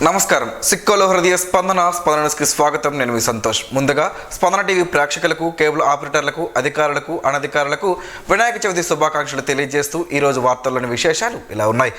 నమస్కారం. సిక్కోలో హృదయ స్పందనకి స్వాగతం. నేను మీ సంతోష్. ముందుగా స్పందన టీవీ ప్రేక్షకులకు, కేబుల్ ఆపరేటర్లకు, అధికారులకు, అనధికారులకు వినాయక చవితి శుభాకాంక్షలు తెలియజేస్తూ ఈరోజు వార్తల్లోని విశేషాలు ఇలా ఉన్నాయి.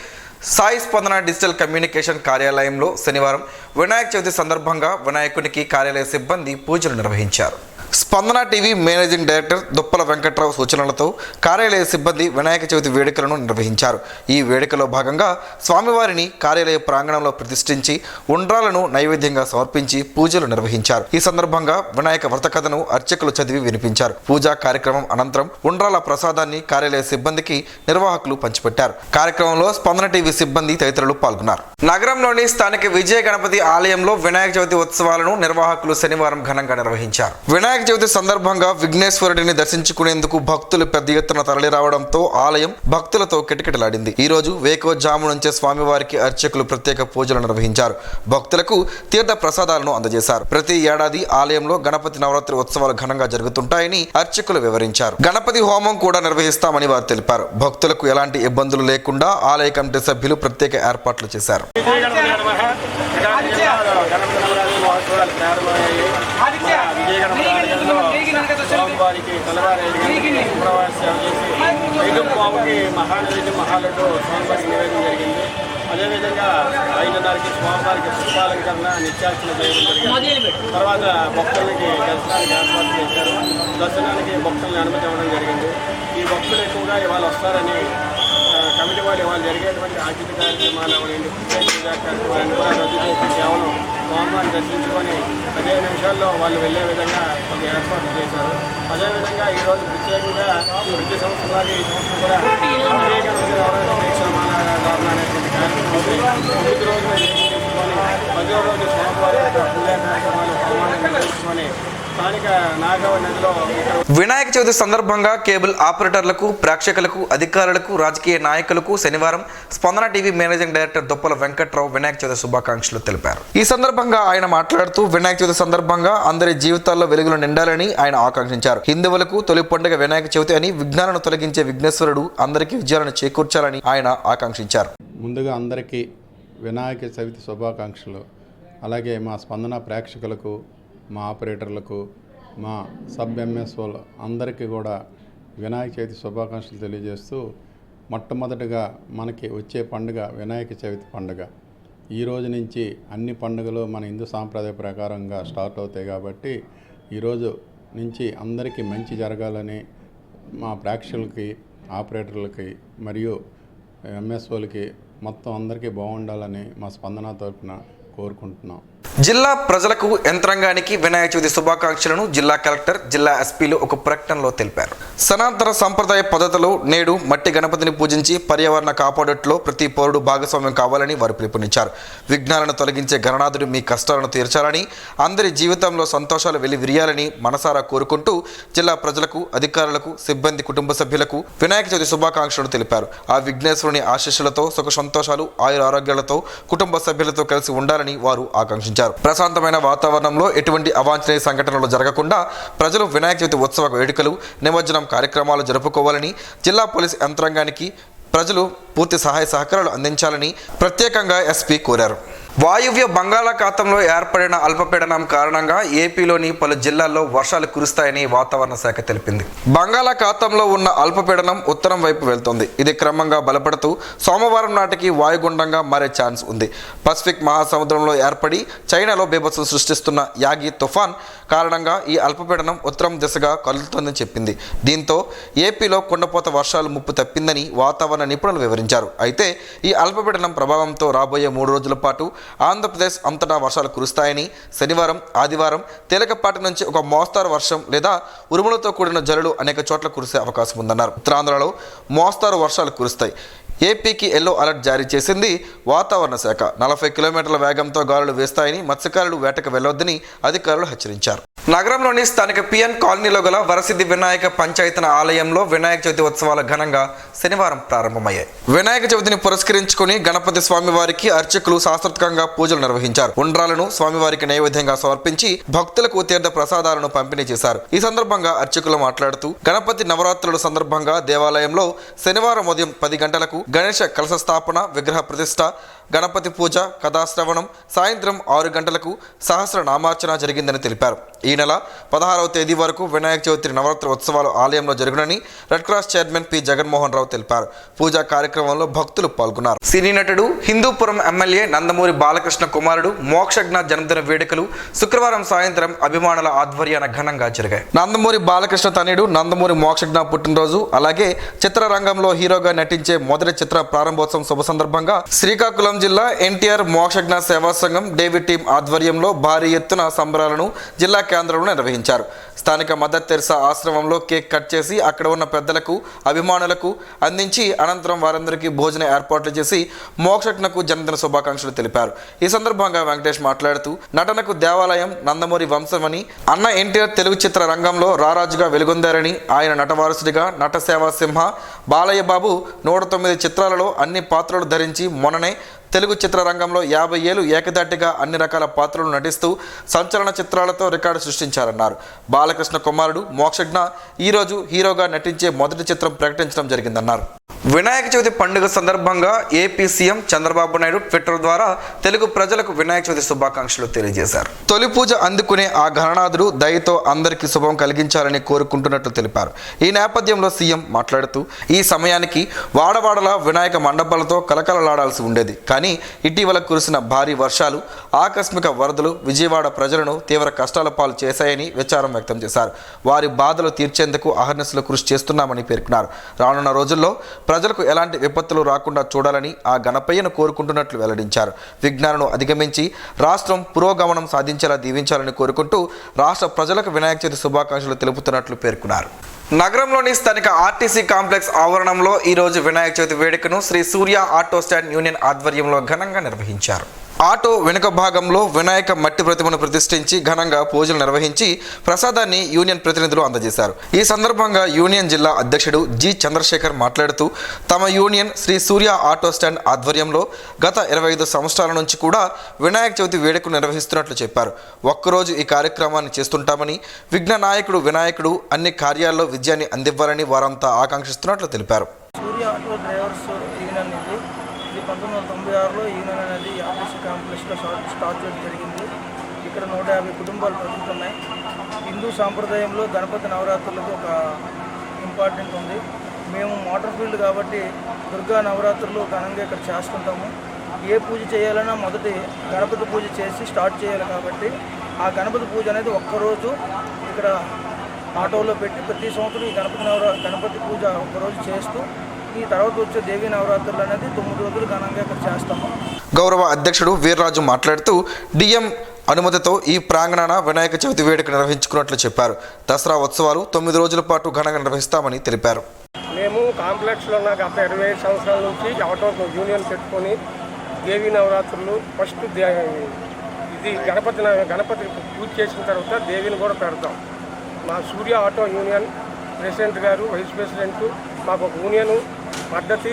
సాయి స్పందన డిజిటల్ కమ్యూనికేషన్ కార్యాలయంలో శనివారం వినాయక చవితి సందర్భంగా వినాయకునికి కార్యాలయ సిబ్బంది పూజలు నిర్వహించారు. స్పందన TV managing director Duppala Venkatrao సూచనలతో కార్యాలయ సిబ్బంది వినాయక చవితి వేడుకలను నిర్వహించారు. ఈ వేడుకలో భాగంగా స్వామివారిని కార్యాలయ ప్రాంగణంలో ప్రతిష్ఠించి ఉండ్రాలను నైవేద్యంగా సమర్పించి పూజలు నిర్వహించారు. ఈ సందర్భంగా వినాయక వ్రత కథను అర్చకులు చదివి వినిపించారు. పూజా కార్యక్రమం అనంతరం ఉండ్రాల ప్రసాదాన్ని కార్యాలయ సిబ్బందికి నిర్వాహకులు పంచిపెట్టారు. కార్యక్రమంలో స్పందన టీవీ సిబ్బంది తదితరులు పాల్గొన్నారు. నగరంలోని స్థానిక విజయ గణపతి ఆలయంలో వినాయక చవితి ఉత్సవాలను నిర్వాహకులు శనివారం ఘనంగా నిర్వహించారు. వినాయక చవితి సందర్భంగా విఘ్నేశ్వరుడిని దర్శించుకునేందుకు భక్తులు పెద్ద ఎత్తున తరలి రావడంతో ఆలయం భక్తులతో కిటకిటలాడింది. ఈ రోజు వేకోజాము నుంచే స్వామివారికి అర్చకులు ప్రత్యేక పూజలు నిర్వహించారు. భక్తులకు తీర్థ ప్రసాదాలను అందజేశారు. ప్రతి ఏడాది ఆలయంలో గణపతి నవరాత్రి ఉత్సవాలు ఘనంగా జరుగుతుంటాయని అర్చకులు వివరించారు. గణపతి హోమం కూడా నిర్వహిస్తామని వారు తెలిపారు. భక్తులకు ఎలాంటి ఇబ్బందులు లేకుండా ఆలయ కమిటీ సభ్యులు ప్రత్యేక ఏర్పాట్లు చేశారు. స్వామివారికి శుక్రవారం సేవ చేసి ఐదుపావుకి మహానైవేద్యం మహాలడ్డు స్వామివారికి నివేదన జరిగింది. అదేవిధంగా 5:30కి స్వామివారికి పుష్పాలంకరణ నిత్యార్చన చేయడం జరిగింది. తర్వాత భక్తులకి దర్శనానికి ఏర్పాటు చేశారు. దర్శనానికి భక్తులను అనుమతి ఇవ్వడం జరిగింది. ఈ భక్తులు ఎక్కువగా ఇవాళ వస్తారని కమిటీ వాళ్ళు ఇవాళ జరిగేటువంటి ఆర్థిక కార్యక్రమాలు అవనండి, పూజా కార్యక్రమాలను కూడా రద్దు చేసి కేవలం స్వామివారిని దర్శించుకొని 15 నిమిషాల్లో వాళ్ళు వెళ్ళే విధంగా ఒక ఏర్పాటు చేశారు. అదేవిధంగా ఈరోజు ప్రత్యేకంగా ప్రతి సంవత్సరాలు ఈ సంవత్సరం కూడా అనేటువంటి కార్యక్రమం 9 రోజులు చేసుకొని 10వ రోజు స్వామివారి యొక్క పూజా కార్యక్రమాలు హోమాన్ని నిర్వహించుకొని వినాయక చవితి సందర్భంగా కేబుల్ ఆపరేటర్లకు, ప్రేక్షకులకు, అధికారులకు, రాజకీయ నాయకులకు శనివారం స్పందన TV managing director Duppala Venkatrao Vinayaka Chavithi శుభాకాంక్షలు తెలిపారు. ఈ సందర్భంగా ఆయన మాట్లాడుతూ వినాయక చవితి సందర్భంగా అందరి జీవితాల్లో వెలుగులు నిండాలని ఆయన ఆకాంక్షించారు. హిందువులకు తొలి పండుగ వినాయక చవితి అని విఘ్నాలను తొలగించే విఘ్నేశ్వరుడు అందరికీ విజయాలను చేకూర్చాలని ఆయన ఆకాంక్షించారు. ముందుగా అందరికీ వినాయక చవితి శుభాకాంక్షలు. అలాగే మా స్పందన ప్రేక్షకులకు, మా ఆపరేటర్లకు, మా సబ్ ఎంఎస్ఓలు అందరికీ కూడా వినాయక చవితి శుభాకాంక్షలు తెలియజేస్తూ, మొట్టమొదటిగా మనకి వచ్చే పండుగ వినాయక చవితి పండుగ. ఈ రోజు నుంచి అన్ని పండుగలు మన హిందూ సాంప్రదాయ ప్రకారంగా స్టార్ట్ అవుతాయి కాబట్టి ఈరోజు నుంచి అందరికీ మంచి జరగాలని మా ప్రేక్షకులకి, ఆపరేటర్లకి మరియు ఎంఎస్ఓలకి మొత్తం అందరికీ బాగుండాలని మా స్పందన తరఫున కోరుకుంటున్నాం. జిల్లా ప్రజలకు, యంత్రాంగానికి వినాయక చవితి శుభాకాంక్షలను జిల్లా కలెక్టర్, జిల్లా ఎస్పీలు ఒక ప్రకటనలో తెలిపారు. సనాతన సంప్రదాయ పద్ధతిలో నేడు మట్టి గణపతిని పూజించి పర్యావరణ కాపాడట్లో ప్రతి పౌరుడు భాగస్వామ్యం కావాలని వారు పిలుపునిచ్చారు. విఘ్నాలను తొలగించే గణనాథుడు మీ కష్టాలను తీర్చాలని, అందరి జీవితంలో సంతోషాలు వెల్లివిరియాలని మనసారా కోరుకుంటూ జిల్లా ప్రజలకు, అధికారులకు, సిబ్బంది, కుటుంబ సభ్యులకు వినాయక చవితి శుభాకాంక్షలు తెలిపారు. ఆ విఘ్నేశ్వరుని ఆశీస్సులతో, సుఖ సంతోషాలు, ఆయురారోగ్యాలతో కుటుంబ సభ్యులతో కలిసి ఉండాలని వారు ఆకాంక్షించారు. ప్రశాంతమైన వాతావరణంలో ఎటువంటి అవాంఛనీయ సంఘటనలు జరగకుండా ప్రజలు వినాయక చవితి ఉత్సవ వేడుకలు, నిమజ్జనం కార్యక్రమాలు జరుపుకోవాలని జిల్లా పోలీస్ యంత్రాంగానికి ప్రజలు పూర్తి సహాయ సహకారాలు అందించాలని ప్రత్యేకంగా ఎస్పీ కోరారు. వాయువ్య బంగాళాఖాతంలో ఏర్పడిన అల్పపీడనం కారణంగా ఏపీలోని పలు జిల్లాల్లో వర్షాలు కురుస్తాయని వాతావరణ శాఖ తెలిపింది. బంగాళాఖాతంలో ఉన్న అల్పపీడనం ఉత్తరం వైపు వెళ్తోంది. ఇది క్రమంగా బలపడుతూ సోమవారం నాటికి వాయుగుండంగా మారే ఛాన్స్ ఉంది. పసిఫిక్ మహాసముద్రంలో ఏర్పడి చైనాలో బీభత్సం సృష్టిస్తున్న యాగి తుఫాన్ కారణంగా ఈ అల్పపీడనం ఉత్తరం దిశగా కదులుతోందని చెప్పింది. దీంతో ఏపీలో కుండపోత వర్షాలు ముప్పు తప్పిందని వాతావరణ నిపుణులు వివరించారు. అయితే ఈ అల్పపీడనం ప్రభావంతో రాబోయే 3 రోజుల పాటు ఆంధ్రప్రదేశ్ అంతటా వర్షాలు కురుస్తాయని, శనివారం, ఆదివారం తేలికపాటి నుంచి ఒక మోస్తారు వర్షం లేదా ఉరుములతో కూడిన జల్లులు అనేక చోట్ల కురిసే అవకాశం ఉందన్నారు. ఉత్తరాంధ్రలో మోస్తారు వర్షాలు కురుస్తాయి. ఏపీకి ఎల్లో అలర్ట్ జారీ చేసింది వాతావరణ శాఖ. 40 కిలోమీటర్ల వేగంతో గాలులు వేస్తాయని, మత్స్యకారులు వేటకు వెళ్లొద్దని అధికారులు హెచ్చరించారు. నగరంలోని స్థానిక పిఎన్ కాలనీలో గల వరసిద్ధి వినాయక పంచాయతన ఆలయంలో వినాయక చవితి ఉత్సవాలు ఘనంగా శనివారం ప్రారంభమయ్యాయి. వినాయక చవితిని పురస్కరించుకుని గణపతి స్వామివారికి అర్చకులు శాస్త్రోక్తంగా పూజలు నిర్వహించారు. ఉండ్రాలను స్వామివారికి నైవేద్యంగా సమర్పించి భక్తులకు తీర్థ ప్రసాదాలను పంపిణీ చేశారు. ఈ సందర్భంగా అర్చకులు మాట్లాడుతూ గణపతి నవరాత్రుల సందర్భంగా దేవాలయంలో శనివారం ఉదయం 10 గంటలకు గణేష కలశ స్థాపన, విగ్రహ ప్రతిష్ఠ, గణపతి పూజ, కథాశ్రవణం సాయంత్రం 6 గంటలకు సహస్రనామార్చన జరిగిందని తెలిపారు. ఈ నెల 16వ తేదీ వరకు వినాయక చవితి నవరాత్రి ఉత్సవాలు ఆలయంలో జరుగునని red cross chairman P Jaganmohan Rao తెలిపారు. పూజా కార్యక్రమంలో భక్తులు పాల్గొన్నారు. సినీ నటుడు, హిందూపురం ఎమ్మెల్యే నందమూరి బాలకృష్ణ కుమారుడు మోక్షజ్ఞ జన్మదిన వేడుకలు శుక్రవారం సాయంత్రం అభిమానుల ఆధ్వర్యాన ఘనంగా జరిగాయి. నందమూరి బాలకృష్ణ తనయుడు నందమూరి మోక్షజ్ఞ పుట్టినరోజు, అలాగే చిత్రరంగంలో హీరోగా నటించే మొదటి చిత్ర ప్రారంభోత్సవం శుభ సందర్భంగా శ్రీకాకుళం జిల్లా ఎన్టీఆర్ మోక్షజ్ఞ సేవా సంఘం డేవిడ్ టీం ఆధ్వర్యంలో భారీ ఎత్తున సంబరాలను జిల్లా కేంద్రంలో నిర్వహించారు. స్థానిక మదర్ తెరిసా ఆశ్రమంలో కేక్ కట్ చేసి అక్కడ ఉన్న పెద్దలకు, అభిమానులకు అందించి అనంతరం వారందరికీ భోజన ఏర్పాట్లు చేసి మోక్షజ్ఞకు జన్మదిన శుభాకాంక్షలు తెలిపారు. ఈ సందర్భంగా వెంకటేష్ మాట్లాడుతూ నటనకు దేవాలయం నందమూరి వంశమని, అన్న ఎన్టీఆర్ తెలుగు చిత్ర రంగంలో రారాజుగా వెలుగొందారని, ఆయన నటవారసుడిగా నట సేవా సింహ బాలయ్య బాబు 109 చిత్రాలలో అన్ని పాత్రలు ధరించి మొన్ననే తెలుగు చిత్రరంగంలో 50 ఏళ్లు ఏకదాటిగా అన్ని రకాల పాత్రలు నటిస్తూ సంచలన చిత్రాలతో రికార్డు సృష్టించారన్నారు. బాలకృష్ణ కుమారుడు మోక్షజ్ఞ ఈరోజు హీరోగా నటించే మొదటి చిత్రం ప్రకటించడం జరిగిందన్నారు. వినాయక చవితి పండుగ సందర్భంగా AP CM Chandrababu Naidu Twitter ద్వారా తెలుగు ప్రజలకు వినాయక చవితి శుభాకాంక్షలు తెలియజేశారు. తొలి పూజ అందుకునే ఆ గణనాథుడు దయతో అందరికీ శుభం కలిగించాలని కోరుకుంటున్నట్లు తెలిపారు. ఈ నేపథ్యంలో సీఎం మాట్లాడుతూ ఈ సమయానికి వాడవాడల వినాయక మండపాలతో కలకలలాడాల్సి ఉండేది. కానీ ఇటీవల కురిసిన భారీ వర్షాలు, ఆకస్మిక వరదలు విజయవాడ ప్రజలను తీవ్ర కష్టాల పాలు చేశాయని విచారం వ్యక్తం చేశారు. వారి బాధలు తీర్చేందుకు అహర్నిశలు కృషి చేస్తున్నామని పేర్కొన్నారు. రానున్న రోజుల్లో ప్రజలకు ఎలాంటి విపత్తులు రాకుండా చూడాలని ఆ గణపయ్యను కోరుకుంటున్నట్లు వెల్లడించారు. విఘ్నాలను అధిగమించి రాష్ట్రం పురోగమనం సాధించేలా దీవించాలని కోరుకుంటూ రాష్ట్ర ప్రజలకు వినాయక చవితి శుభాకాంక్షలు తెలుపుతున్నట్లు పేర్కొన్నారు. నగరంలోని స్థానిక ఆర్టీసీ కాంప్లెక్స్ ఆవరణంలో ఈరోజు వినాయక చవితి వేడుకను శ్రీ సూర్య ఆటో స్టాండ్ యూనియన్ ఆధ్వర్యంలో ఘనంగా నిర్వహించారు. ఆటో వెనుక భాగంలో వినాయక మట్టి ప్రతిమను ప్రతిష్ఠించి ఘనంగా పూజలు నిర్వహించి ప్రసాదాన్ని యూనియన్ ప్రతినిధులు అందజేశారు. ఈ సందర్భంగా యూనియన్ జిల్లా అధ్యక్షుడు జి చంద్రశేఖర్ మాట్లాడుతూ తమ యూనియన్ శ్రీ సూర్య ఆటో స్టాండ్ ఆధ్వర్యంలో గత 25 సంవత్సరాల నుంచి కూడా వినాయక చవితి వేడుకలు నిర్వహిస్తున్నట్లు చెప్పారు. ఒక్కరోజు ఈ కార్యక్రమాన్ని చేస్తుంటామని, విఘ్న నాయకుడు వినాయకుడు అన్ని కార్యాల్లో విజయాన్ని అందివ్వాలని వారంతా ఆకాంక్షిస్తున్నట్లు తెలిపారు. సూర్య ఆటో డ్రైవర్స్ యూనియన్ ఇది 1996లో యూనియన్ అనేది ఆర్టీసీ కాంప్లెక్స్లో స్టార్ట్ చేయడం జరిగింది. ఇక్కడ 150 కుటుంబాలు బ్రతుకుతున్నాయి. హిందూ సాంప్రదాయంలో గణపతి నవరాత్రులకు ఒక ఇంపార్టెంట్ ఉంది. మేము మోటార్ ఫీల్డ్ కాబట్టి దుర్గా నవరాత్రులు ఘనంగా ఇక్కడ చేస్తుంటాము. ఏ పూజ చేయాలన్నా మొదటి గణపతి పూజ చేసి స్టార్ట్ చేయాలి కాబట్టి ఆ గణపతి పూజ అనేది ఒక్కరోజు ఇక్కడ ఆటోలో పెట్టి ప్రతి సంవత్సరం ఈ గణపతి పూజ ఒక్కరోజు చేస్తూ ఈ తర్వాత వచ్చే దేవీ నవరాత్రులు అనేది 9 రోజులు ఘనంగా ఇక్కడ చేస్తాము. గౌరవ అధ్యక్షుడు వీర్రాజు మాట్లాడుతూ డిఎం అనుమతితో ఈ ప్రాంగణాన వినాయక చవితి వేడుక నిర్వహించుకున్నట్లు చెప్పారు. దసరా ఉత్సవాలు 9 రోజుల పాటు ఘనంగా నిర్వహిస్తామని తెలిపారు. మేము కాంప్లెక్స్లో ఉన్న గత 25 సంవత్సరాల నుంచి ఆటో యూనియన్ పెట్టుకొని దేవీ నవరాత్రులు ఫస్ట్ ఇది గణపతి పూజ చేసిన తర్వాత దేవిని కూడా పెడతాం. మా సూర్య ఆటో యూనియన్ ప్రెసిడెంట్ గారు, వైస్ ప్రెసిడెంట్ మాకు ఒక యూనియన్ పద్ధతి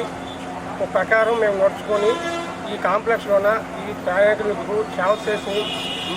ప్రకారం మేము నడుచుకొని ఈ కాంప్లెక్స్లోన ఈ ప్రయాణికులకు సేవ చేసి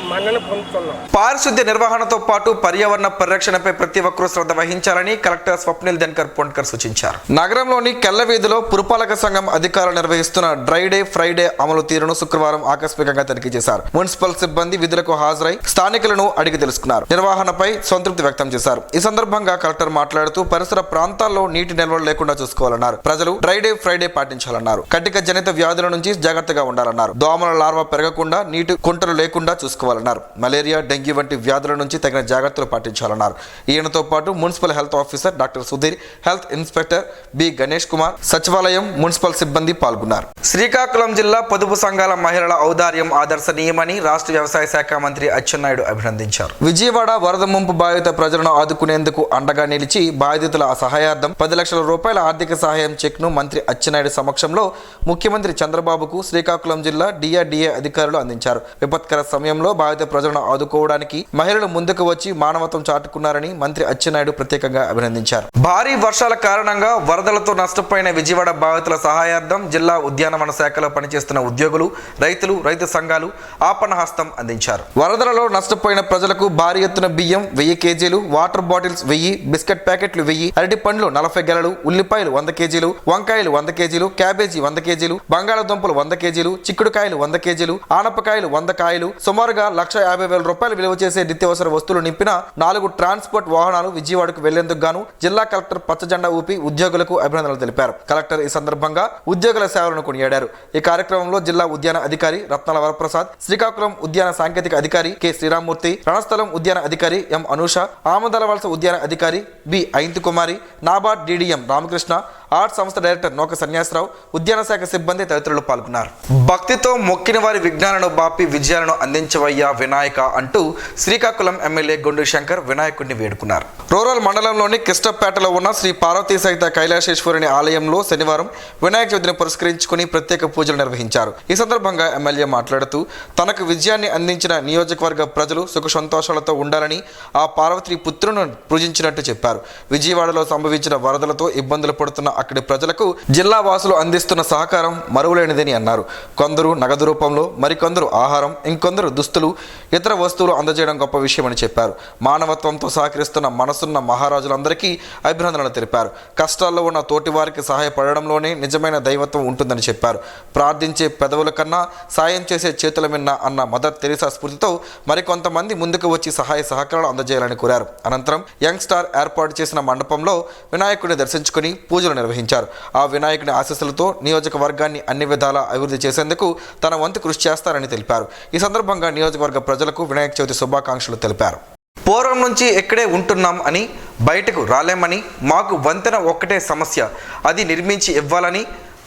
మన్నన పొందుతున్నాం. పారిశుద్ధ్య నిర్వహణతో పాటు పర్యావరణ పరిరక్షణపై ప్రతి ఒక్కరూ శ్రద్ధ వహించాలని కలెక్టర్ స్వప్నిల్ దినకర్ పొన్కర్ సూచించారు. నగరంలోని కెల్లవీధిలో పురపాలక సంఘం అధికారులు నిర్వహిస్తున్న డ్రై డే, ఫ్రైడే అమలు తీరును శుక్రవారం ఆకస్మికంగా తనిఖీ చేశారు. మున్సిపల్ సిబ్బంది విధులకు హాజరై స్థానికులను అడిగి తెలుసుకున్నారు. నిర్వహణపై సంతృప్తి వ్యక్తం చేశారు. ఈ సందర్భంగా కలెక్టర్ మాట్లాడుతూ పరిసర ప్రాంతాల్లో నీటి నిల్వలు లేకుండా చూసుకోవాలన్నారు. ప్రజలు డ్రై డే, ఫ్రైడే పాటించాలన్నారు. కటిక జనిత వ్యాధుల నుంచి జాగ్రత్తగా ఉండాలన్నారు. దోమల లార్వా పెరగకుండా, నీటి కుంటలు లేకుండా చూసుకోవాలన్నారు. మలేరియా, డెంగ్యూ వంటి వ్యాధుల నుంచి తగిన జాగ్రత్తలు పాటించాలన్నారు. ఈయనతో పాటు municipal health officer doctor Sudhir, health inspector B Ganesh Kumar, సచివాలయం, మున్సిపల్ సిబ్బంది పాల్గొన్నారు. శ్రీకాకుళం జిల్లా పొదుపు సంఘాల మహిళల ఔదార్యం ఆదర్శనీయమని రాష్ట్ర వ్యవసాయ శాఖ మంత్రి అచ్చెన్నాయుడు అభినందించారు. విజయవాడ వరద ముంపు బాధిత ప్రజలను ఆదుకునేందుకు అండగా నిలిచి బాధితుల సహాయార్థం 10 లక్షల రూపాయల ఆర్థిక సహాయం చెక్ను మంత్రి అచ్చెన్నాయుడు సమక్షంలో ముఖ్యమంత్రి చంద్రబాబుకు శ్రీకాకుళం జిల్లా డిఆర్డీఏ అధికారులు అందించారు. విపత్కర సమయంలో కార్యక్రమంలో బాధిత ప్రజలను ఆదుకోవడానికి మహిళలు ముందుకు వచ్చి మానవత్వం చాటుకున్నారని మంత్రి అచ్చెన్నాయుడు ప్రత్యేకంగా అభినందించారు. భారీ వర్షాల కారణంగా వరదలతో నష్టపోయిన విజయవాడ బాధితుల సహాయార్థం జిల్లా ఉద్యానవన శాఖలో పనిచేస్తున్న ఉద్యోగులు, రైతులు, రైతు సంఘాలు ఆపన్న హస్తం అందించారు. వరదలలో నష్టపోయిన ప్రజలకు భారీ ఎత్తున బియ్యం 1000 కేజీలు, వాటర్ బాటిల్స్ 1000, బిస్కెట్ ప్యాకెట్లు 1000, అరటి పండ్లు 40 గెలలు, ఉల్లిపాయలు 100 కేజీలు, వంకాయలు 100 కేజీలు, క్యాబేజీ 100 కేజీలు, బంగాళాదుంపలు 100 కేజీలు, చిక్కుడుకాయలు 100 కేజీలు, ఆనపకాయలు 100 కాయలు, సుమారుగా 1,50,000 రూపాయలు విలువ చేసే నిత్యావసర వస్తువులు నింపిన 4 ట్రాన్స్పోర్ట్ వాహనాలు విజయవాడకు వెళ్లేందుకు గాను జిల్లా కలెక్టర్ పచ్చజెండా ఊపి ఉద్యోగులకు అభినందనలు తెలిపారు. కలెక్టర్ ఈ సందర్భంగా ఉద్యోగుల సేవలను కొనియాడారు. ఈ కార్యక్రమంలో జిల్లా ఉద్యాన అధికారి రత్నాల వరప్రసాద్, శ్రీకాకుళం ఉద్యాన సాంకేతిక అధికారి కె శ్రీరామ్మూర్తి, రణస్థలం ఉద్యాన అధికారి ఎం అనూష, ఆమదలవలస ఉద్యాన అధికారి బి అయింతు కుమారి, నాబార్డ్ డిడిఎం రామకృష్ణ, ఆర్ట్స్ సంస్థ డైరెక్టర్ నోక సన్యాసరావు, ఉద్యాన శాఖ సిబ్బంది తదితరులు పాల్గొన్నారు. భక్తితో మొక్కిన వారి విఘ్నాలను బాపి విజయాలను అందించవయ్యా వినాయక అంటూ శ్రీకాకుళం ఎమ్మెల్యే గొండు శంకర్ వినాయకుడిని వేడుకున్నారు. రూరల్ మండలంలోని కిష్టపేటలో ఉన్న శ్రీ పార్వతీ సహిత కైలాసేశ్వరుని ఆలయంలో శనివారం వినాయక చవితిని పురస్కరించుకుని ప్రత్యేక పూజలు నిర్వహించారు. ఈ సందర్భంగా ఎమ్మెల్యే మాట్లాడుతూ తనకు విజయాన్ని అందించిన నియోజకవర్గ ప్రజలు సుఖ సంతోషాలతో ఉండాలని ఆ పార్వతీ పుత్రును పూజించినట్టు చెప్పారు. విజయవాడలో సంభవించిన వరదలతో ఇబ్బందులు పడుతున్న అక్కడి ప్రజలకు జిల్లా వాసులు అందిస్తున్న సహకారం మరువలేనిదని అన్నారు. కొందరు నగదు రూపంలో, మరికొందరు ఆహారం, ఇంకొందరు దుస్తులు, ఇతర వస్తువులు అందజేయడం గొప్ప విషయమని చెప్పారు. మానవత్వంతో సహకరిస్తున్న మనసున్న మహారాజులందరికీ అభినందనలు తెలిపారు. కష్టాల్లో ఉన్న తోటి వారికి సహాయపడడంలోనే నిజమైన దైవత్వం ఉంటుందని చెప్పారు. ప్రార్థించే పెదవుల కన్నా సాయం చేసే చేతుల మిన్న అన్న మదర్ తెరీసా స్ఫూర్తితో మరికొంతమంది ముందుకు వచ్చి సహాయ సహకారాలు అందజేయాలని కోరారు. అనంతరం యంగ్ స్టార్ ఏర్పాటు చేసిన మండపంలో వినాయకుడిని దర్శించుకుని పూజలు నిర్వహించారు. ఆ వినాయకుని ఆశీస్సులతో నియోజకవర్గాన్ని అన్ని విధాలా అభివృద్ధి చేసేందుకు తన వంతు కృషి చేస్తారని తెలిపారు. ఈ సందర్భంగా నియోజకవర్గ ప్రజలకు వినాయక చవితి శుభాకాంక్షలు తెలిపారు. పూర్వం నుంచి ఇక్కడే ఉంటున్నాం అని, బయటకు రాలేమని, మాకు వంతెన ఒక్కటే సమస్య, అది నిర్మించి ఇవ్వాలని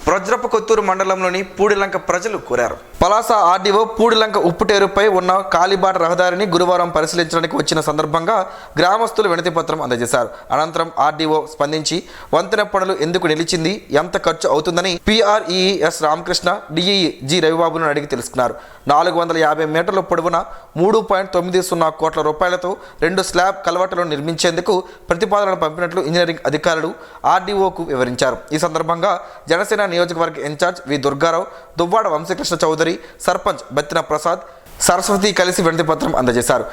వజ్రపు కొత్తూరు మండలంలోని పూడిలంక ప్రజలు కోరారు. పలాస ఆర్డీఓ పూడిలంక ఉప్పుటేరుపై ఉన్న కాలిబాట రహదారిని గురువారం పరిశీలించడానికి వచ్చిన సందర్భంగా గ్రామస్తులు వినతి పత్రం అందజేశారు. అనంతరం ఆర్డీఓ స్పందించి వంతెన పనులు ఎందుకు నిలిచింది, ఎంత ఖర్చు అవుతుందని PREES రామకృష్ణ, DEE జి రవిబాబును అడిగి తెలుసుకున్నారు. 450 మీటర్ల పొడవున 3.90 కోట్ల రూపాయలతో 2 స్లాబ్ కలవటలను నిర్మించేందుకు ప్రతిపాదనలు పంపినట్లు ఇంజనీరింగ్ అధికారులు ఆర్డీఓకు వివరించారు. ఈ సందర్భంగా జనసేన నియోజకవర్గ ఇన్ఛార్జ్ వి దుర్గారావు, దువ్వాడ వంశీకృష్ణ చౌదరి, సర్పంచ్ బత్తిన ప్రసాద్, సరస్వతి కలిసి వినతి పత్రం అందజేశారు.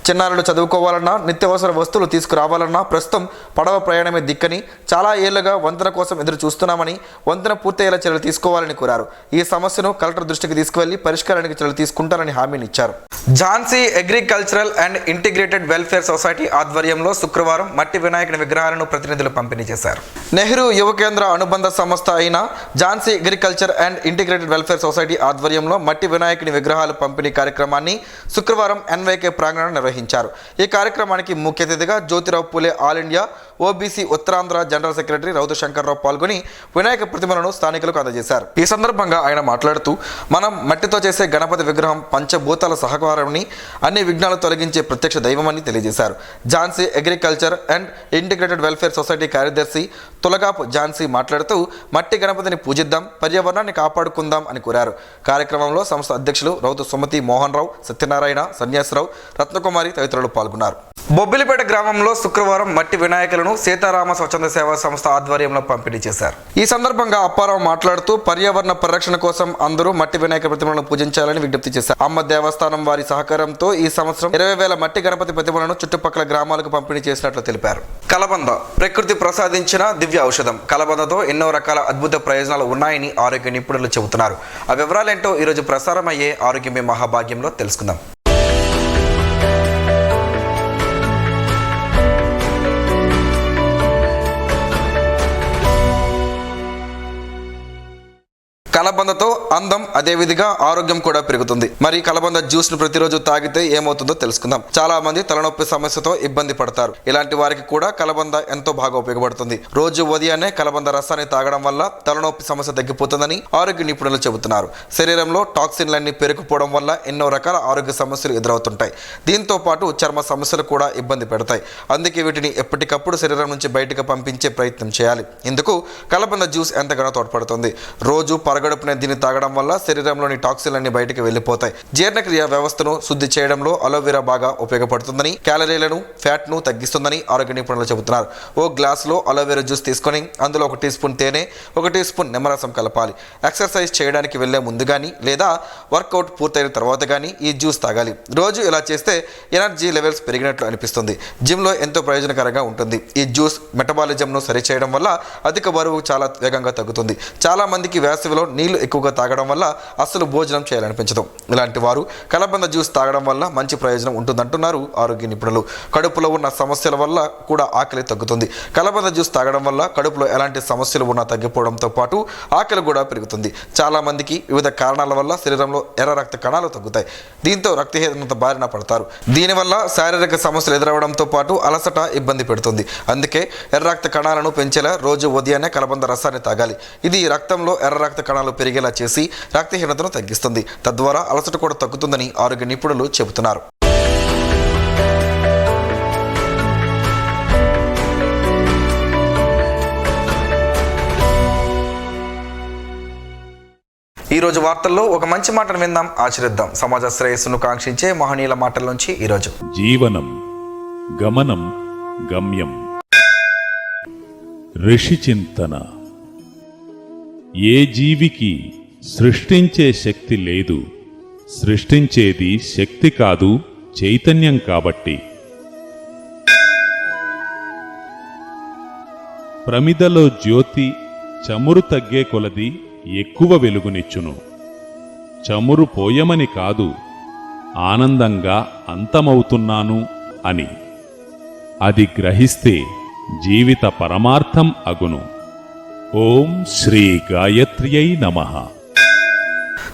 చిన్నారులు చదువుకోవాలన్నా, నిత్యావసర వస్తువులు తీసుకురావాలన్నా ప్రస్తుతం పడవ ప్రయాణమే దిక్కని, చాలా ఏళ్లుగా వంతెన కోసం ఎదురు చూస్తున్నామని, వంతెన పూర్తయ్యేలా చర్యలు తీసుకోవాలని కోరారు. ఈ సమస్యను కలెక్టర్ దృష్టికి తీసుకువెళ్లి పరిష్కారానికి చర్యలు తీసుకుంటారని హామీనిచ్చారు. Jhansi agricultural and integrated welfare society ఆధ్వర్యంలో శుక్రవారం మట్టి వినాయకుని విగ్రహాలను ప్రతినిధులు పంపిణీ చేశారు. నెహ్రూ యువ కేంద్ర అనుబంధ సంస్థ అయిన Jhansi agriculture and integrated welfare society ఆధ్వర్యంలో మట్టి వినాయకుని విగ్రహాల పంపిణీ కార్యక్రమాన్ని శుక్రవారం NYK ప్రాంగణంలో నిర్వహించారు. ఈ కార్యక్రమానికి ముఖ్య అతిథిగా Jyotirao Phule all India OBC Uttarandhra general secretary Rautu Shankarrao పాల్గొని వినాయక ప్రతిమలను స్థానికులకు అందజేశారు. ఈ సందర్భంగా ఆయన మాట్లాడుతూ మనం మట్టితో చేసే గణపతి విగ్రహం పంచభూతాల సహకారాన్ని, అన్ని విఘ్నాలు తొలగించే ప్రత్యక్ష దైవమని తెలియజేశారు. Jhansi agriculture and integrated welfare society కార్యదర్శి తులగాపు ఝాన్సీ మాట్లాడుతూ మట్టి గణపతిని పూజిద్దాం, పర్యావరణాన్ని కాపాడుకుందాం అని కోరారు. కార్యక్రమంలో సంస్థ అధ్యక్షులు రౌతు సుమతి మోహన్ రావు, సత్యనారాయణ, సన్యాసరావు, రత్నకుమారి తదితరులు పాల్గొన్నారు. బొబ్బిలిపేట గ్రామంలో శుక్రవారం మట్టి వినాయకులను సీతారామ స్వచ్ఛంద సేవా సంస్థ ఆధ్వర్యంలో పంపిణీ చేశారు. ఈ సందర్భంగా అప్పారావు మాట్లాడుతూ పర్యావరణ పరిరక్షణ కోసం అందరూ మట్టి వినాయక ప్రతిమలను పూజించాలని విజ్ఞప్తి చేశారు. అమ్మ దేవస్థానం వారి సహకారంతో ఈ సంవత్సరం 20,000 మట్టి గణపతి ప్రతిమలను చుట్టుపక్కల గ్రామాలకు పంపిణీ చేసినట్లు తెలిపారు. కలబంద ప్రకృతి ప్రసాదించిన దివ్య ఔషధం. కలబందతో ఎన్నో రకాల అద్భుత ప్రయోజనాలు ఉన్నాయని ఆరోగ్య నిపుణులు చెబుతున్నారు. ఆ వివరాలేంటో ఈరోజు ప్రసారమయ్యే ఆరోగ్యమే మహాభాగ్యంలో తెలుసుకుందాం. కలబందతో అందం, అదేవిధంగా ఆరోగ్యం కూడా పెరుగుతుంది. మరి కలబంద జ్యూస్ ను ప్రతిరోజు తాగితే ఏమవుతుందో తెలుసుకుందాం. చాలా మంది తలనొప్పి సమస్యతో ఇబ్బంది పడతారు. ఇలాంటి వారికి కూడా కలబంద ఎంతో బాగా ఉపయోగపడుతుంది. రోజు ఉదయాన్నే కలబంద రసాన్ని తాగడం వల్ల తలనొప్పి సమస్య తగ్గిపోతుందని ఆరోగ్య నిపుణులు చెబుతున్నారు. శరీరంలో టాక్సిన్లన్నీ పెరుగుపోవడం వల్ల ఎన్నో రకాల ఆరోగ్య సమస్యలు ఎదురవుతుంటాయి. దీంతో పాటు చర్మ సమస్యలు కూడా ఇబ్బంది పెడతాయి. అందుకే వీటిని ఎప్పటికప్పుడు శరీరం నుంచి బయటకు పంపించే ప్రయత్నం చేయాలి. ఇందుకు కలబంద జ్యూస్ ఎంతగానో తోడ్పడుతుంది. రోజు పరగడుపునే దీన్ని తాగడం తాగడం వల్ల శరీరంలోని టాక్సిన్లన్నీ బయటకు వెళ్ళిపోతాయి. జీర్ణక్రియ వ్యవస్థను శుద్ధి చేయడంలో అలోవెరా బాగా ఉపయోగపడుతుందని, క్యాలరీలను, ఫ్యాట్ను తగ్గిస్తుందని ఆరోగ్య నిపుణులు చెబుతున్నారు. ఓ గ్లాసులో అలోవెరా జ్యూస్ తీసుకొని అందులో 1 టీ స్పూన్ తేనె, 1 టీ స్పూన్ నిమ్మరసం కలపాలి. ఎక్సర్సైజ్ చేయడానికి వెళ్లే ముందు కానీ లేదా వర్కౌట్ పూర్తయిన తర్వాత కానీ ఈ జ్యూస్ తాగాలి. రోజు ఇలా చేస్తే ఎనర్జీ లెవెల్స్ పెరిగినట్లు అనిపిస్తుంది. జిమ్లో ఎంతో ప్రయోజనకరంగా ఉంటుంది. ఈ జ్యూస్ మెటబాలిజంను సరిచేయడం వల్ల అధిక బరువు చాలా వేగంగా తగ్గుతుంది. చాలా మందికి వేసవిలో నీళ్లు ఎక్కువగా తాగడం వల్ల అస్సలు భోజనం చేయాలనిపించదు. ఇలాంటి వారు కలబంద జ్యూస్ తాగడం వల్ల మంచి ప్రయోజనం ఉంటుందంటున్నారు ఆరోగ్య నిపుణులు. కడుపులో ఉన్న సమస్యల వల్ల కూడా ఆకలి తగ్గుతుంది. కలబంద జ్యూస్ తాగడం వల్ల కడుపులో ఎలాంటి సమస్యలు ఉన్నా తగ్గిపోవడంతో పాటు ఆకలి కూడా పెరుగుతుంది. చాలా మందికి వివిధ కారణాల వల్ల శరీరంలో ఎర్ర రక్త కణాలు తగ్గుతాయి. దీంతో రక్తహీనత బారిన పడతారు. దీనివల్ల శారీరక సమస్యలు ఎదురవడంతో పాటు అలసట ఇబ్బంది పెడుతుంది. అందుకే ఎర్ర రక్త కణాలను పెంచేలా రోజు ఉదయాన్నే కలబంద రసాన్ని తాగాలి. ఇది రక్తంలో ఎర్ర రక్త కణాలు పెరిగేలా చేసి రక్తహీనతను తగ్గిస్తుంది. తద్వారా అలసట కూడా తగ్గుతుందని ఆరోగ్య నిపుణులు చెబుతున్నారు. ఈ రోజు వార్తల్లో ఒక మంచి మాటను విందాం, ఆచరిద్దాం. సమాజ శ్రేయస్సును కాంక్షించే మహనీయుల మాటల నుంచి ఈరోజు. జీవనం, గమనం, గమ్యం. ఋషి చింతన. ఏ జీవికి సృష్టించే శక్తి లేదు. సృష్టించేది శక్తి కాదు, చైతన్యం కాబట్టి. ప్రమిదలో జ్యోతి చమురు తగ్గే కొలది ఎక్కువ వెలుగునిచ్చును. చమురు పోయమని కాదు, ఆనందంగా అంతమవుతున్నాను అని. అది గ్రహిస్తే జీవిత పరమార్థం అగును. ఓం శ్రీ గాయత్ర్యై నమః.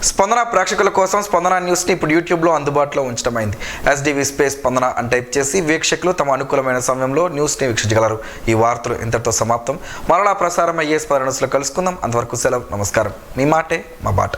స్పందన ప్రేక్షకుల కోసం స్పందన న్యూస్ని ఇప్పుడు యూట్యూబ్లో అందుబాటులో ఉంచడమైంది. SDV స్పేస్ స్పందన అని టైప్ చేసి వీక్షకులు తమ అనుకూలమైన సమయంలో న్యూస్ని వీక్షించగలరు. ఈ వార్తలు ఇంతటితో సమాప్తం. మరలా ప్రసారం అయ్యే స్పందన న్యూస్లో కలుసుకుందాం. అంతవరకు సెలవు. నమస్కారం. మీ మాటే మా బాట.